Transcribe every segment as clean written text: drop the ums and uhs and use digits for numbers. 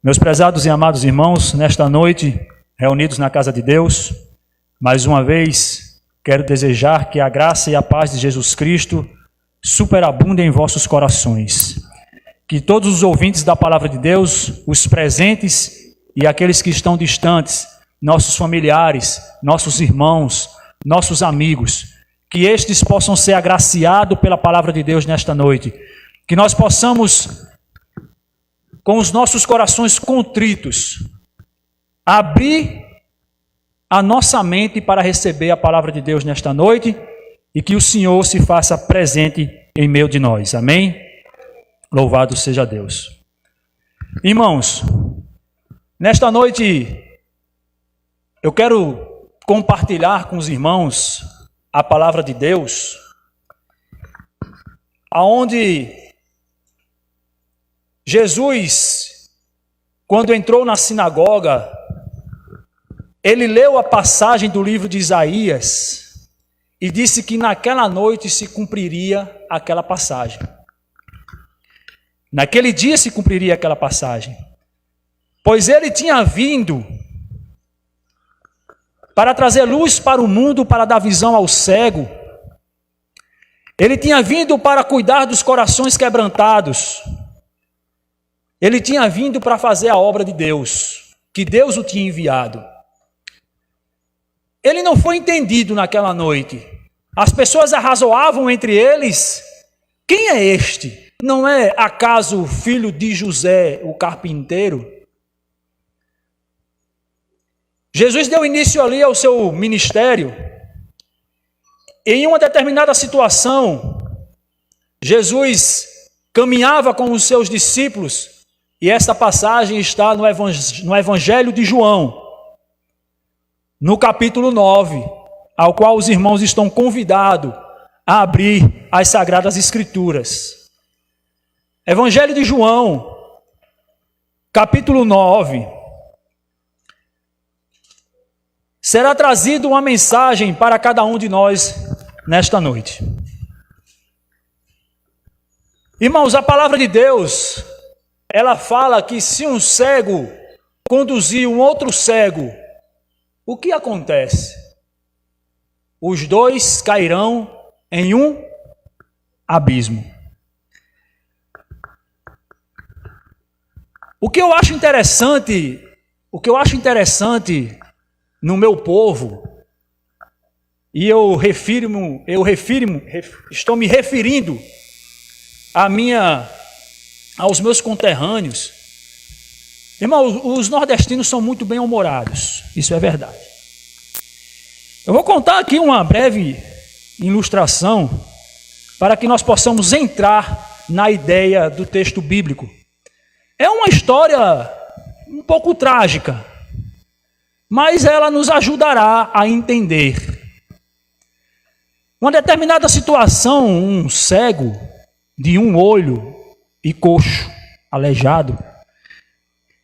Meus prezados e amados irmãos, nesta noite, reunidos na casa de Deus, mais uma vez, quero desejar que a graça e a paz de Jesus Cristo superabundem em vossos corações. Que todos os ouvintes da palavra de Deus, os presentes e aqueles que estão distantes, nossos familiares, nossos irmãos, nossos amigos, que estes possam ser agraciados pela palavra de Deus nesta noite. Que nós possamos, com os nossos corações contritos, abrir a nossa mente para receber a palavra de Deus nesta noite e que o Senhor se faça presente em meio de nós. Amém? Louvado seja Deus. Irmãos, nesta noite eu quero compartilhar com os irmãos a palavra de Deus, aonde Jesus, quando entrou na sinagoga, ele leu a passagem do livro de Isaías e disse que naquela noite se cumpriria aquela passagem. Naquele dia se cumpriria aquela passagem, pois ele tinha vindo para trazer luz para o mundo, para dar visão ao cego. Ele tinha vindo para cuidar dos corações quebrantados. Ele tinha vindo para fazer a obra de Deus, que Deus o tinha enviado. Ele não foi entendido naquela noite. As pessoas arrazoavam entre eles: quem é este? Não é acaso o filho de José, o carpinteiro? Jesus deu início ali ao seu ministério. Em uma determinada situação, Jesus caminhava com os seus discípulos, e esta passagem está no Evangelho de João, no capítulo 9, ao qual os irmãos estão convidados a abrir as Sagradas Escrituras. Evangelho de João, capítulo 9. Será trazida uma mensagem para cada um de nós nesta noite. Irmãos, a palavra de Deus, ela fala que se um cego conduzir um outro cego, o que acontece? Os dois cairão em um abismo. O que eu acho interessante no meu povo, e estou me referindo aos meus conterrâneos. Irmão, os nordestinos são muito bem-humorados, isso é verdade. Eu vou contar aqui uma breve ilustração para que nós possamos entrar na ideia do texto bíblico. É uma história um pouco trágica, mas ela nos ajudará a entender. Uma determinada situação, um cego de um olho e coxo, aleijado,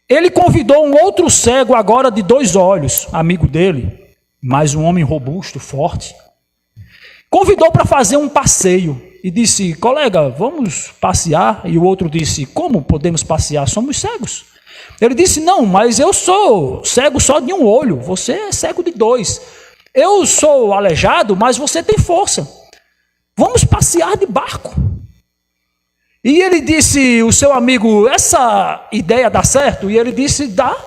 ele convidou um outro cego agora de 2 olhos, amigo dele, mais um homem robusto, forte. Convidou para fazer um passeio e disse: colega, vamos passear? E o outro disse: como podemos passear? Somos cegos. Ele disse: não, mas eu sou cego só de um olho, você é cego de 2. Eu sou aleijado, mas você tem força. Vamos passear de barco. E ele disse: o seu amigo, essa ideia dá certo? E ele disse: dá,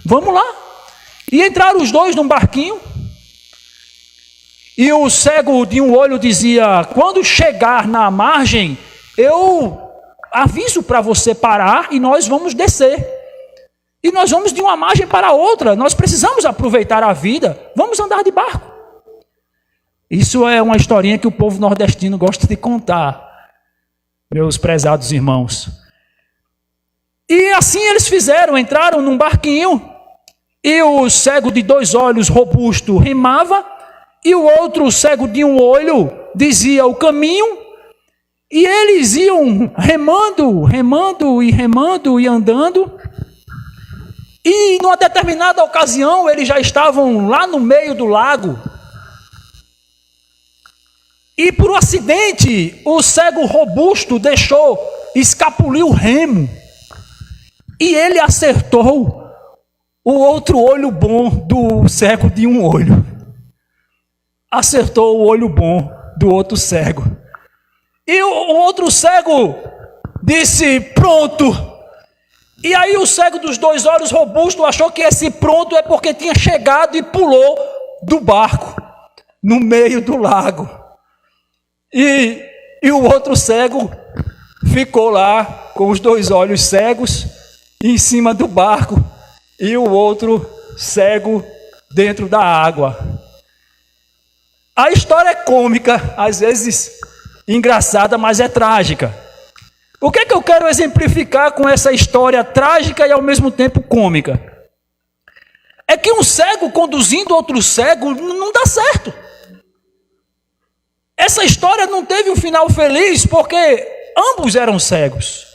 vamos lá. E entraram os dois num barquinho. E o cego de um olho dizia: quando chegar na margem, eu aviso para você parar e nós vamos descer. E nós vamos de uma margem para a outra, nós precisamos aproveitar a vida, vamos andar de barco. Isso é uma historinha que o povo nordestino gosta de contar, meus prezados irmãos. E assim eles fizeram, entraram num barquinho, e o cego de 2 olhos robusto remava, e o outro cego de um olho dizia o caminho, e eles iam remando e andando. E numa determinada ocasião eles já estavam lá no meio do lago. E por um acidente o cego robusto escapuliu o remo. E ele acertou o outro olho bom do cego de um olho. Acertou o olho bom do outro cego. E o outro cego disse: pronto. E aí o cego dos 2 olhos robusto achou que esse pronto é porque tinha chegado e pulou do barco no meio do lago. E o outro cego ficou lá com os 2 olhos cegos em cima do barco e o outro cego dentro da água. A história é cômica, às vezes engraçada, mas é trágica. O que é que eu quero exemplificar com essa história trágica e ao mesmo tempo cômica? É que um cego conduzindo outro cego não dá certo. Essa história não teve um final feliz porque ambos eram cegos.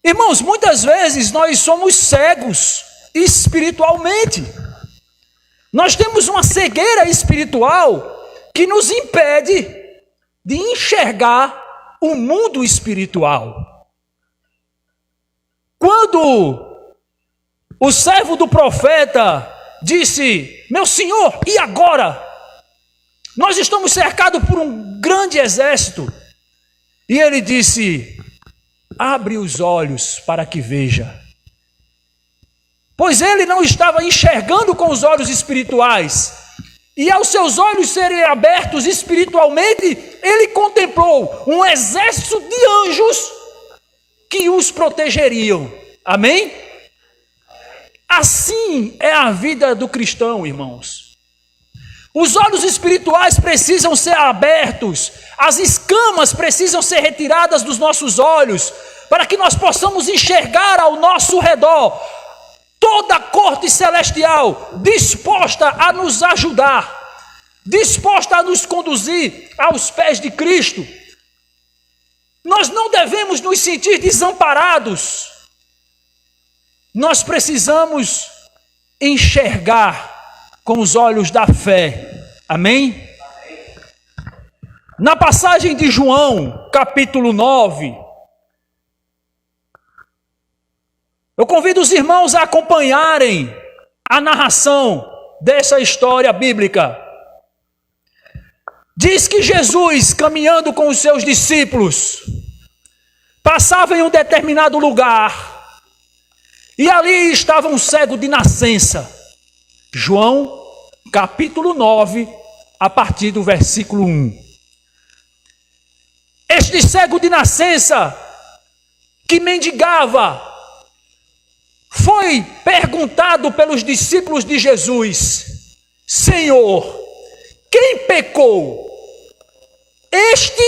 Irmãos, muitas vezes nós somos cegos espiritualmente. Nós temos uma cegueira espiritual que nos impede de enxergar o mundo espiritual. Quando o servo do profeta disse: meu senhor, e agora? Nós estamos cercados por um grande exército. E ele disse: abre os olhos para que veja. Pois ele não estava enxergando com os olhos espirituais. E aos seus olhos serem abertos espiritualmente, ele contemplou um exército de anjos que os protegeriam. Amém? Assim é a vida do cristão, irmãos. Os olhos espirituais precisam ser abertos, as escamas precisam ser retiradas dos nossos olhos, para que nós possamos enxergar ao nosso redor toda a corte celestial disposta a nos ajudar, disposta a nos conduzir aos pés de Cristo. Nós não devemos nos sentir desamparados. Nós precisamos enxergar com os olhos da fé. Amém? Na passagem de João, capítulo 9, eu convido os irmãos a acompanharem a narração dessa história bíblica. Diz que Jesus, caminhando com os seus discípulos, passava em um determinado lugar, e ali estava um cego de nascença. João, capítulo 9, a partir do versículo 1. Este cego de nascença, que mendigava, foi perguntado pelos discípulos de Jesus: Senhor, quem pecou, este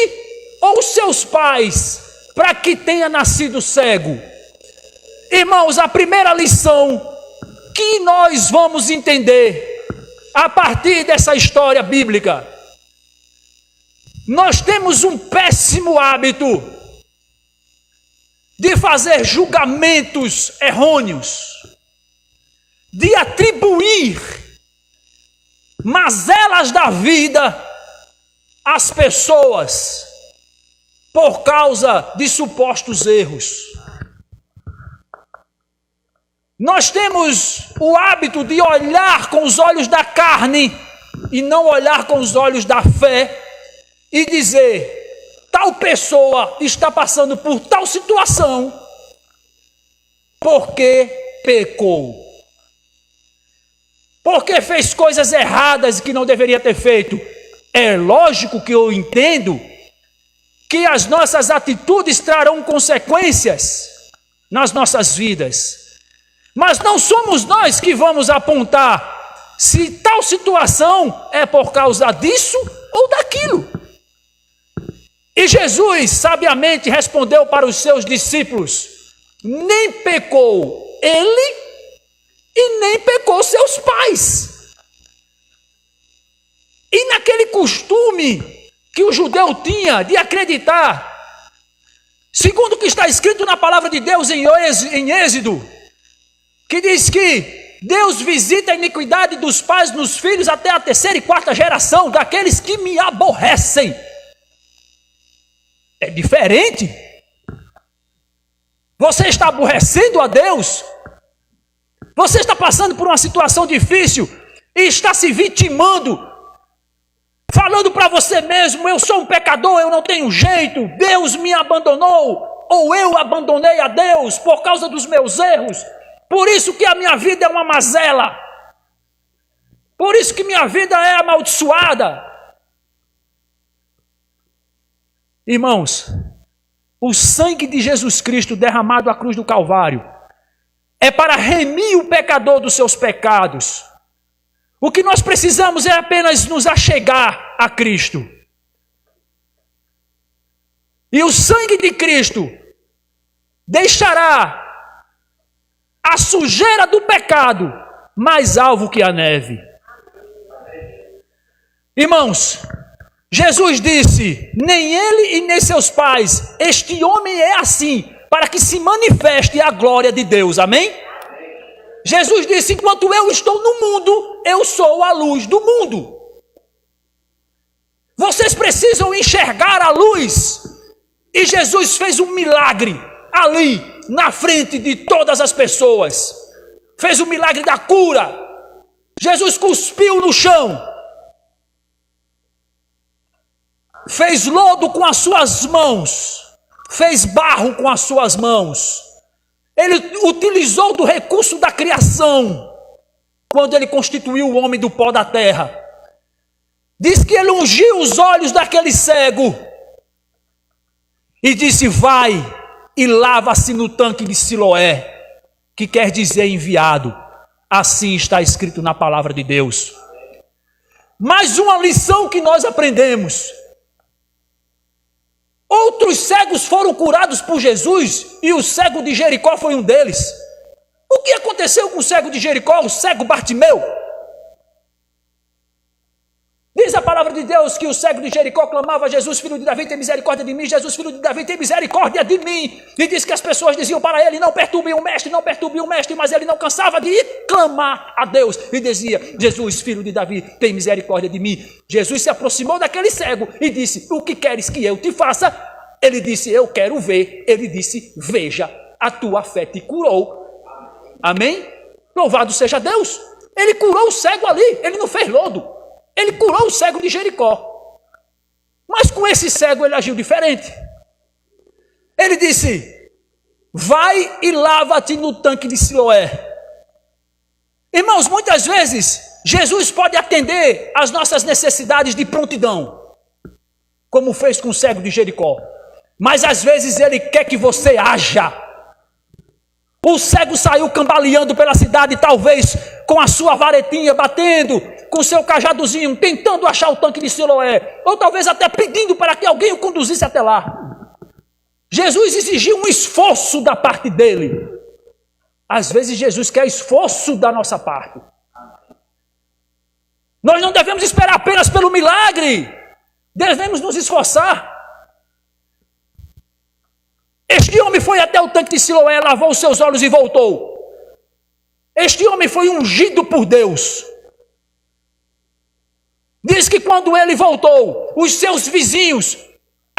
ou seus pais, para que tenha nascido cego? Irmãos, a primeira lição que nós vamos entender a partir dessa história bíblica: nós temos um péssimo hábito de fazer julgamentos errôneos, de atribuir mazelas da vida às pessoas por causa de supostos erros. Nós temos o hábito de olhar com os olhos da carne e não olhar com os olhos da fé e dizer: tal pessoa está passando por tal situação porque pecou, porque fez coisas erradas que não deveria ter feito. É lógico que eu entendo que as nossas atitudes trarão consequências nas nossas vidas, mas não somos nós que vamos apontar se tal situação é por causa disso ou daquilo. E Jesus sabiamente respondeu para os seus discípulos: nem pecou ele e nem pecou seus pais. E naquele costume que o judeu tinha de acreditar, segundo o que está escrito na palavra de Deus em Êxodo, que diz que Deus visita a iniquidade dos pais nos filhos até a 3ª e 4ª geração daqueles que me aborrecem. É diferente. Você está aborrecendo a Deus? Você está passando por uma situação difícil e está se vitimando, falando para você mesmo: eu sou um pecador, eu não tenho jeito, Deus me abandonou, ou eu abandonei a Deus por causa dos meus erros, por isso que a minha vida é uma mazela, por isso que minha vida é amaldiçoada. Irmãos, o sangue de Jesus Cristo derramado à cruz do Calvário é para remir o pecador dos seus pecados. O que nós precisamos é apenas nos achegar a Cristo. E o sangue de Cristo deixará a sujeira do pecado mais alvo que a neve. Irmãos, Jesus disse: nem ele e nem seus pais, este homem é assim, para que se manifeste a glória de Deus. Amém? Jesus disse: enquanto eu estou no mundo, eu sou a luz do mundo. Vocês precisam enxergar a luz. E Jesus fez um milagre ali, na frente de todas as pessoas. Fez o milagre da cura. Jesus cuspiu no chão. Fez lodo com as suas mãos. Fez barro com as suas mãos. Ele utilizou do recurso da criação, quando ele constituiu o homem do pó da terra. Diz que ele ungiu os olhos daquele cego e disse: vai e lava-se no tanque de Siloé, que quer dizer enviado. Assim está escrito na palavra de Deus. Mais uma lição que nós aprendemos: outros cegos foram curados por Jesus e o cego de Jericó foi um deles. O que aconteceu com o cego de Jericó, o cego Bartimeu? Diz a palavra de Deus que o cego de Jericó clamava: Jesus, filho de Davi, tem misericórdia de mim. Jesus, filho de Davi, tem misericórdia de mim. E diz que as pessoas diziam para ele: não perturbe o mestre, não perturbe o mestre. Mas ele não cansava de clamar a Deus e dizia: Jesus, filho de Davi, tem misericórdia de mim. Jesus se aproximou daquele cego e disse: o que queres que eu te faça? Ele disse: eu quero ver. Ele disse: veja, a tua fé te curou. Amém? Louvado seja Deus. Ele curou o cego ali, ele não fez lodo. Ele curou o cego de Jericó. Mas com esse cego ele agiu diferente. Ele disse: vai e lava-te no tanque de Siloé. Irmãos, muitas vezes Jesus pode atender às nossas necessidades de prontidão, como fez com o cego de Jericó. Mas às vezes ele quer que você haja. O cego saiu cambaleando pela cidade, talvez com a sua varetinha batendo, com o seu cajadozinho, tentando achar o tanque de Siloé, ou talvez até pedindo para que alguém o conduzisse até lá. Jesus exigiu um esforço da parte dele. Às vezes Jesus quer esforço da nossa parte. Nós não devemos esperar apenas pelo milagre, devemos nos esforçar. Este homem foi até o tanque de Siloé, lavou os seus olhos e voltou. Este homem foi ungido por Deus. Diz que quando ele voltou, os seus vizinhos,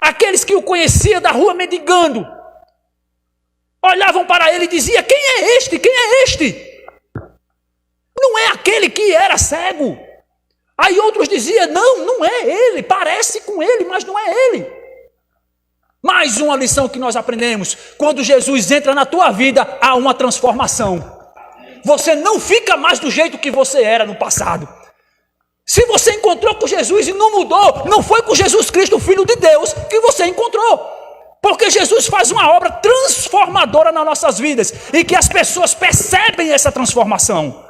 aqueles que o conheciam da rua mendigando, olhavam para ele e diziam: quem é este? Quem é este? Não é aquele que era cego. Aí outros diziam: não é ele, parece com ele, mas não é ele. Mais uma lição que nós aprendemos: quando Jesus entra na tua vida, há uma transformação. Você não fica mais do jeito que você era no passado. Se você encontrou com Jesus e não mudou, não foi com Jesus Cristo, o Filho de Deus, que você encontrou. Porque Jesus faz uma obra transformadora nas nossas vidas e que as pessoas percebem essa transformação.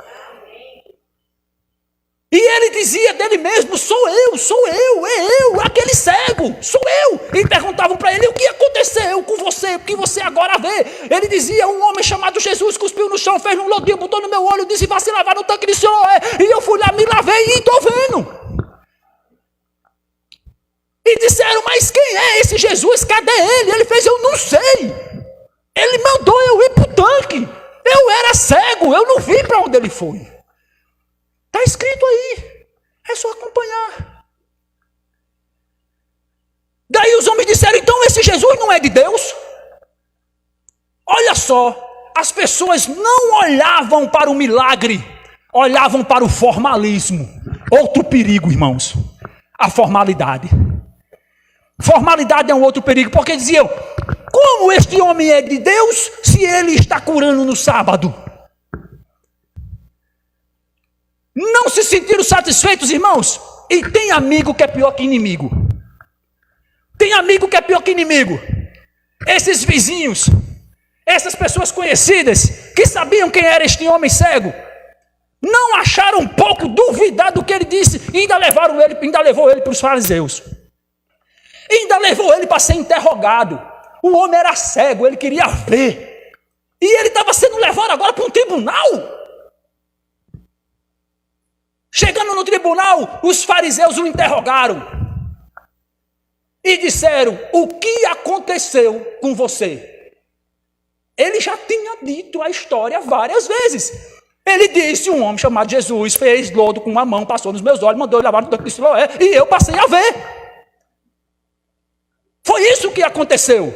E ele dizia dele mesmo: sou eu, aquele cego, sou eu. E perguntavam para ele: o que aconteceu com você, o que você agora vê? Ele dizia: um homem chamado Jesus cuspiu no chão, fez um lodinho, botou no meu olho, disse: vá se lavar no tanque de Siloé. E eu fui lá, me lavei e estou vendo. E disseram: mas quem é esse Jesus? Cadê ele? Ele fez: eu não sei. Ele mandou eu ir para o tanque. Eu era cego, eu não vi para onde ele foi. Está escrito aí, é só acompanhar. Daí os homens disseram: então esse Jesus não é de Deus? Olha só, as pessoas não olhavam para o milagre, olhavam para o formalismo. Outro perigo, irmãos, a formalidade. Formalidade é um outro perigo, porque diziam, como este homem é de Deus, se ele está curando no sábado? Não se sentiram satisfeitos, irmãos? E tem amigo que é pior que inimigo. Tem amigo que é pior que inimigo. Esses vizinhos, essas pessoas conhecidas, que sabiam quem era este homem cego, não acharam um pouco duvidar do que ele disse, e ainda levou ele para os fariseus. Ainda levou ele para ser interrogado. O homem era cego, ele queria ver. E ele estava sendo levado agora para um tribunal. Chegando no tribunal, os fariseus o interrogaram. E disseram, o que aconteceu com você? Ele já tinha dito a história várias vezes. Ele disse, um homem chamado Jesus fez lodo com uma mão, passou nos meus olhos, mandou eu lavar no tanque de Siloé, e eu passei a ver. Foi isso que aconteceu.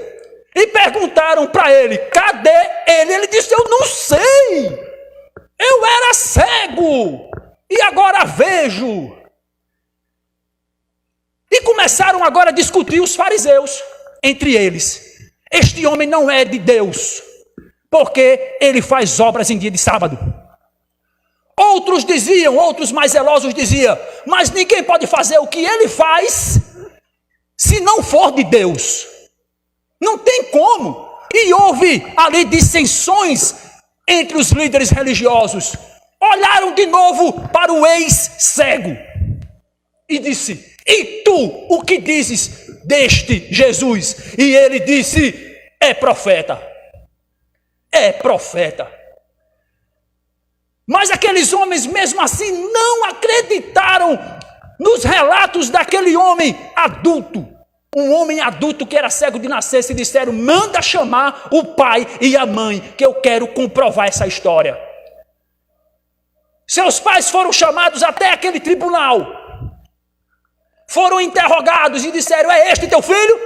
E perguntaram para ele, cadê ele? Ele disse, eu não sei. Eu era cego e agora vejo. E começaram agora a discutir os fariseus entre eles. Este homem não é de Deus, porque ele faz obras em dia de sábado. Outros diziam, outros mais zelosos diziam, mas ninguém pode fazer o que ele faz se não for de Deus. Não tem como. E houve ali dissensões entre os líderes religiosos. Olharam de novo para o ex-cego e disse, e tu, o que dizes deste Jesus? E ele disse, é profeta. É profeta. Mas aqueles homens mesmo assim não acreditaram nos relatos daquele homem adulto. Um homem adulto que era cego de nascença, e disseram, manda chamar o pai e a mãe, que eu quero comprovar essa história. Seus pais foram chamados até aquele tribunal. Foram interrogados e disseram, é este teu filho?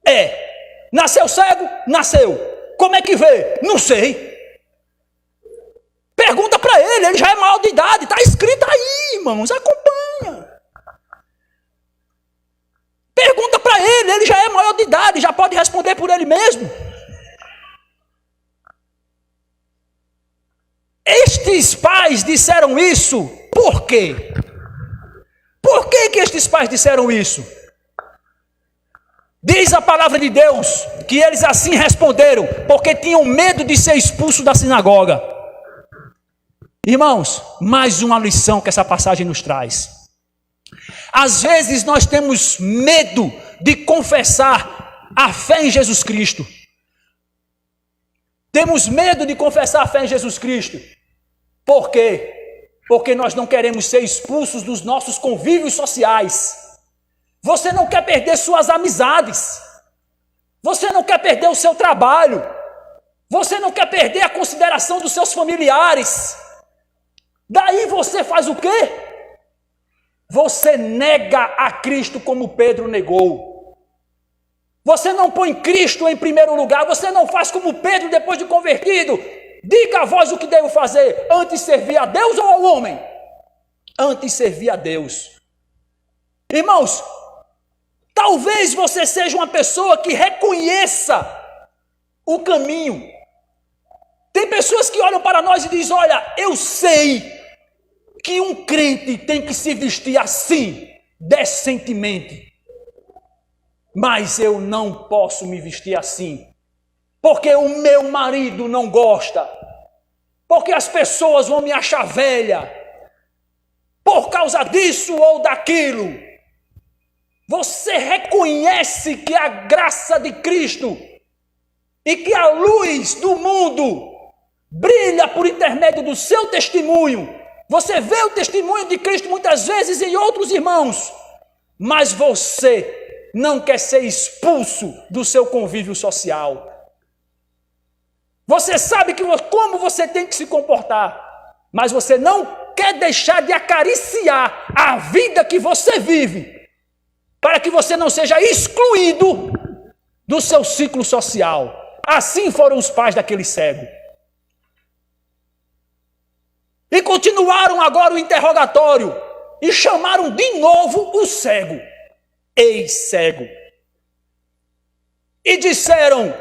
É. Nasceu cego? Nasceu. Como é que vê? Não sei. Pergunta para ele já é maior de idade, está escrito aí, irmãos, acompanha. Pergunta para ele já é maior de idade, já pode responder por ele mesmo. Estes pais disseram isso, por quê? Por que estes pais disseram isso? Diz a palavra de Deus que eles assim responderam, porque tinham medo de ser expulsos da sinagoga. Irmãos, mais uma lição que essa passagem nos traz. Às vezes nós temos medo de confessar a fé em Jesus Cristo. Temos medo de confessar a fé em Jesus Cristo. Por quê? Porque nós não queremos ser expulsos dos nossos convívios sociais. Você não quer perder suas amizades. Você não quer perder o seu trabalho. Você não quer perder a consideração dos seus familiares. Daí você faz o quê? Você nega a Cristo como Pedro negou. Você não põe Cristo em primeiro lugar. Você não faz como Pedro depois de convertido. Diga a vós o que devo fazer. Antes servir a Deus ou ao homem? Antes servir a Deus. Irmãos, talvez você seja uma pessoa que reconheça o caminho. Tem pessoas que olham para nós e dizem, olha, eu sei que um crente tem que se vestir assim, decentemente. Mas eu não posso me vestir assim, porque o meu marido não gosta, porque as pessoas vão me achar velha, por causa disso ou daquilo. Você reconhece que a graça de Cristo e que a luz do mundo brilha por intermédio do seu testemunho. Você vê o testemunho de Cristo muitas vezes em outros irmãos, mas você não quer ser expulso do seu convívio social. Você sabe como você tem que se comportar, mas você não quer deixar de acariciar a vida que você vive, para que você não seja excluído do seu ciclo social. Assim foram os pais daquele cego. E continuaram agora o interrogatório. E chamaram de novo o cego. Ex-cego. E disseram: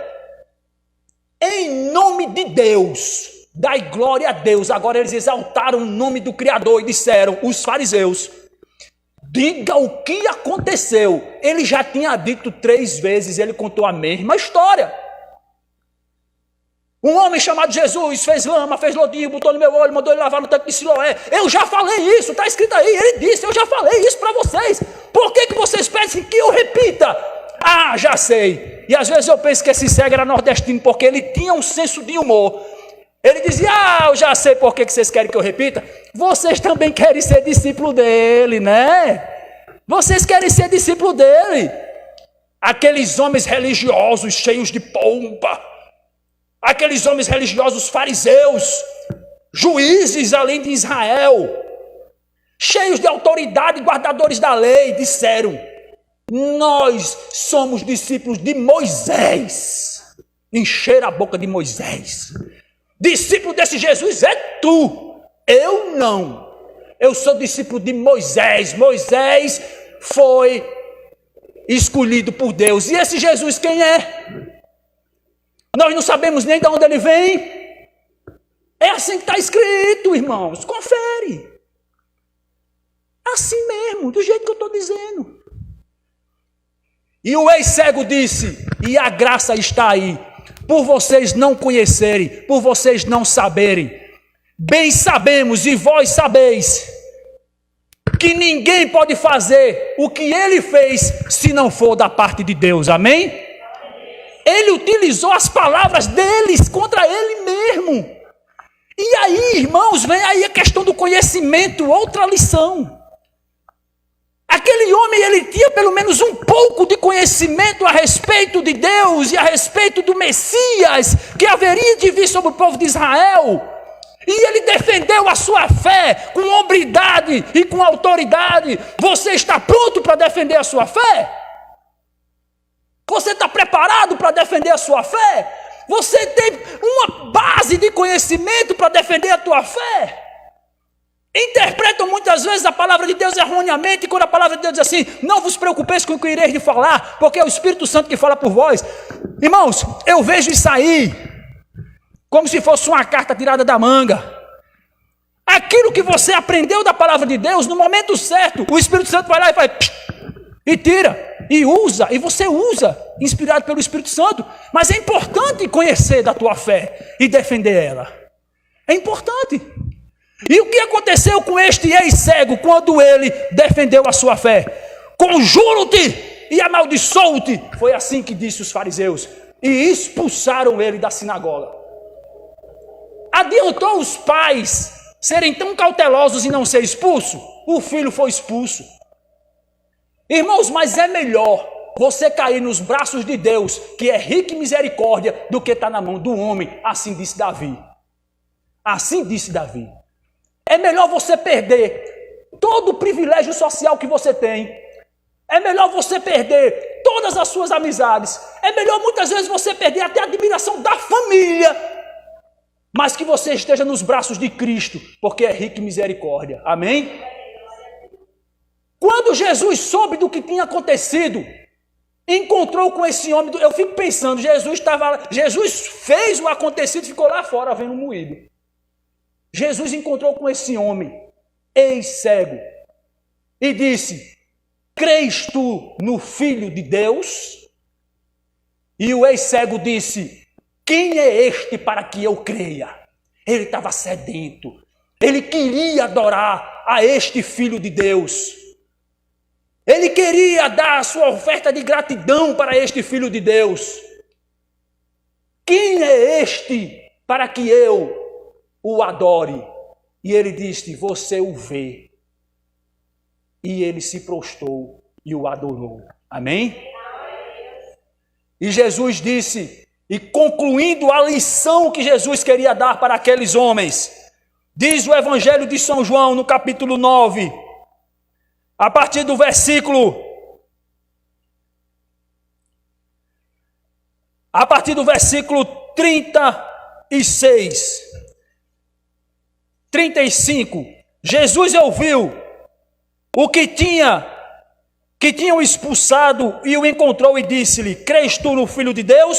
em nome de Deus, dai glória a Deus. Agora eles exaltaram o nome do Criador e disseram, os fariseus: diga o que aconteceu. Ele já tinha dito 3 vezes, ele contou a mesma história. Um homem chamado Jesus fez lama, fez lodinho, botou no meu olho, mandou ele lavar no tanque de Siloé. Eu já falei isso, está escrito aí. Ele disse, eu já falei isso para vocês. Por que vocês pedem que eu repita? Ah, já sei. E às vezes eu penso que esse cego era nordestino, porque ele tinha um senso de humor. Ele dizia, eu já sei por que vocês querem que eu repita. Vocês também querem ser discípulo dele, né? Vocês querem ser discípulo dele. Aqueles homens religiosos cheios de pompa. Aqueles homens religiosos fariseus, juízes além de Israel, cheios de autoridade, guardadores da lei, disseram: nós somos discípulos de Moisés. Encheram a boca de Moisés. Discípulo desse Jesus é tu, eu não. Eu sou discípulo de Moisés. Moisés foi escolhido por Deus. E esse Jesus quem é? Nós não sabemos nem de onde ele vem. É assim que está escrito, irmãos. Confere. Assim mesmo, do jeito que eu estou dizendo. E o ex-cego disse, e a graça está aí, por vocês não conhecerem, por vocês não saberem. Bem sabemos, e vós sabeis, que ninguém pode fazer o que ele fez, se não for da parte de Deus. Amém? Ele utilizou as palavras deles contra ele mesmo. E aí, irmãos, vem aí a questão do conhecimento, outra lição. Aquele homem, ele tinha pelo menos um pouco de conhecimento a respeito de Deus e a respeito do Messias que haveria de vir sobre o povo de Israel. E ele defendeu a sua fé com hombridade e com autoridade. Você está pronto para defender a sua fé? Você está preparado para defender a sua fé? Você tem uma base de conhecimento para defender a tua fé? Interpretam muitas vezes a palavra de Deus erroneamente, quando a palavra de Deus diz assim: não vos preocupeis com o que ireis de falar, porque é o Espírito Santo que fala por vós. Irmãos, eu vejo isso aí como se fosse uma carta tirada da manga. Aquilo que você aprendeu da palavra de Deus, no momento certo, o Espírito Santo vai lá e faz e tira. E usa, e você usa, inspirado pelo Espírito Santo. Mas é importante conhecer da tua fé e defender ela. É importante. E o que aconteceu com este ex-cego quando ele defendeu a sua fé? Conjuro-te e amaldiçoa-te. Foi assim que disse os fariseus. E expulsaram ele da sinagoga. Adiantou os pais serem tão cautelosos e não ser expulso? O filho foi expulso. Irmãos, mas é melhor você cair nos braços de Deus, que é rico em misericórdia, do que estar na mão do homem. Assim disse Davi. Assim disse Davi. É melhor você perder todo o privilégio social que você tem. É melhor você perder todas as suas amizades. É melhor muitas vezes você perder até a admiração da família. Mas que você esteja nos braços de Cristo, porque é rico em misericórdia. Amém? Quando Jesus soube do que tinha acontecido, encontrou com esse homem, eu fico pensando, Jesus fez o acontecido e ficou lá fora vendo o moído. Jesus encontrou com esse homem, ex-cego, e disse: crês tu no Filho de Deus? E o ex-cego disse: quem é este para que eu creia? Ele estava sedento, ele queria adorar a este Filho de Deus. Ele queria dar a sua oferta de gratidão para este Filho de Deus. Quem é este para que eu o adore? E ele disse: você o vê. E ele se prostrou e o adorou. Amém? E Jesus disse, e concluindo a lição que Jesus queria dar para aqueles homens, diz o Evangelho de São João no capítulo 9, a partir do versículo a partir do versículo 36, 35, Jesus ouviu o que tinham expulsado e o encontrou e disse-lhe: crês tu no Filho de Deus?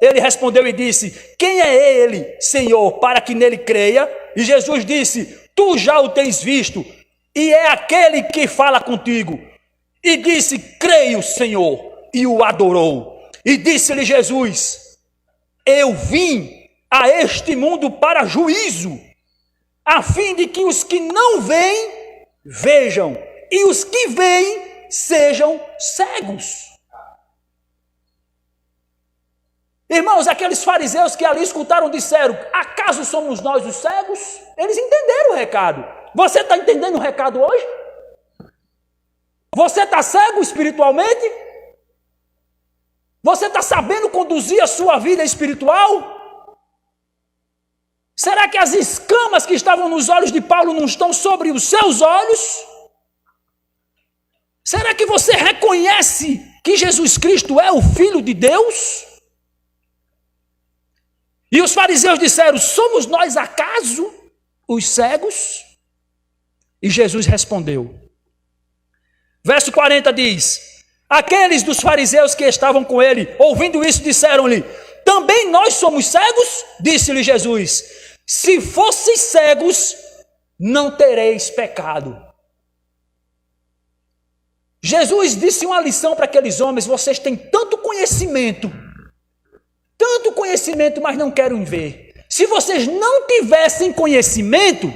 Ele respondeu e disse: quem é ele, Senhor, para que nele creia? E Jesus disse: tu já o tens visto, e é aquele que fala contigo. E disse: creio, Senhor, e o adorou. E disse-lhe Jesus: eu vim a este mundo para juízo, a fim de que os que não veem, vejam, e os que veem, sejam cegos. Irmãos, aqueles fariseus que ali escutaram disseram: acaso somos nós os cegos? Eles entenderam o recado. Você está entendendo o recado hoje? Você está cego espiritualmente? Você está sabendo conduzir a sua vida espiritual? Será que as escamas que estavam nos olhos de Paulo não estão sobre os seus olhos? Será que você reconhece que Jesus Cristo é o Filho de Deus? E os fariseus disseram: somos nós acaso os cegos? E Jesus respondeu. Verso 40 diz: aqueles dos fariseus que estavam com ele, ouvindo isso, disseram-lhe: também nós somos cegos? Disse-lhe Jesus: se fosseis cegos, não tereis pecado. Jesus disse uma lição para aqueles homens: vocês têm tanto conhecimento, mas não querem ver. Se vocês não tivessem conhecimento,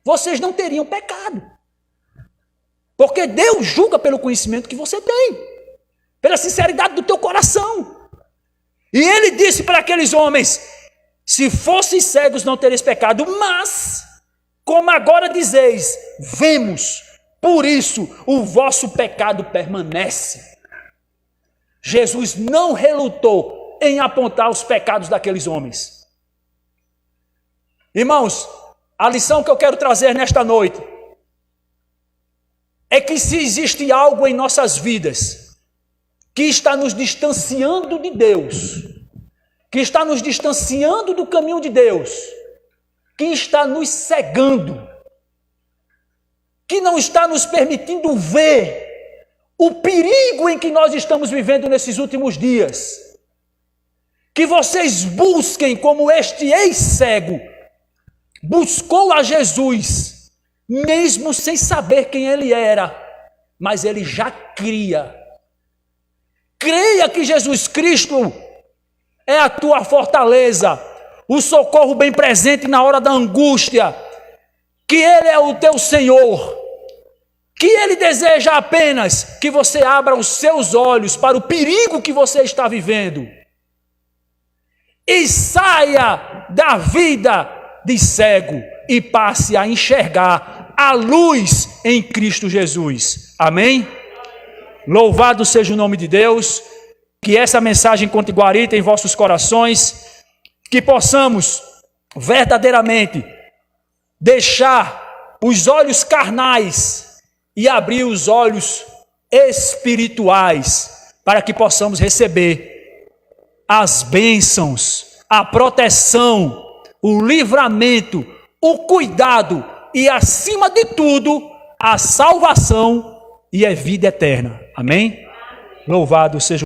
vocês não teriam pecado. Porque Deus julga pelo conhecimento que você tem, pela sinceridade do teu coração. E ele disse para aqueles homens: se fosseis cegos não tereis pecado, mas, como agora dizeis, vemos, por isso o vosso pecado permanece. Jesus não relutou em apontar os pecados daqueles homens. Irmãos, a lição que eu quero trazer nesta noite é que se existe algo em nossas vidas que está nos distanciando de Deus, que está nos distanciando do caminho de Deus, que está nos cegando, que não está nos permitindo ver o perigo em que nós estamos vivendo nesses últimos dias. Que vocês busquem como este ex-cego buscou a Jesus, mesmo sem saber quem ele era, mas ele já cria. Creia que Jesus Cristo é a tua fortaleza, o socorro bem presente na hora da angústia, que Ele é o teu Senhor, que Ele deseja apenas que você abra os seus olhos para o perigo que você está vivendo e saia da vida de cego e passe a enxergar a luz em Cristo Jesus. Amém? Louvado seja o nome de Deus, que essa mensagem conte guarita em vossos corações, que possamos verdadeiramente deixar os olhos carnais e abrir os olhos espirituais, para que possamos receber as bênçãos, a proteção, o livramento, o cuidado e, acima de tudo, a salvação e a vida eterna. Amém? Louvado seja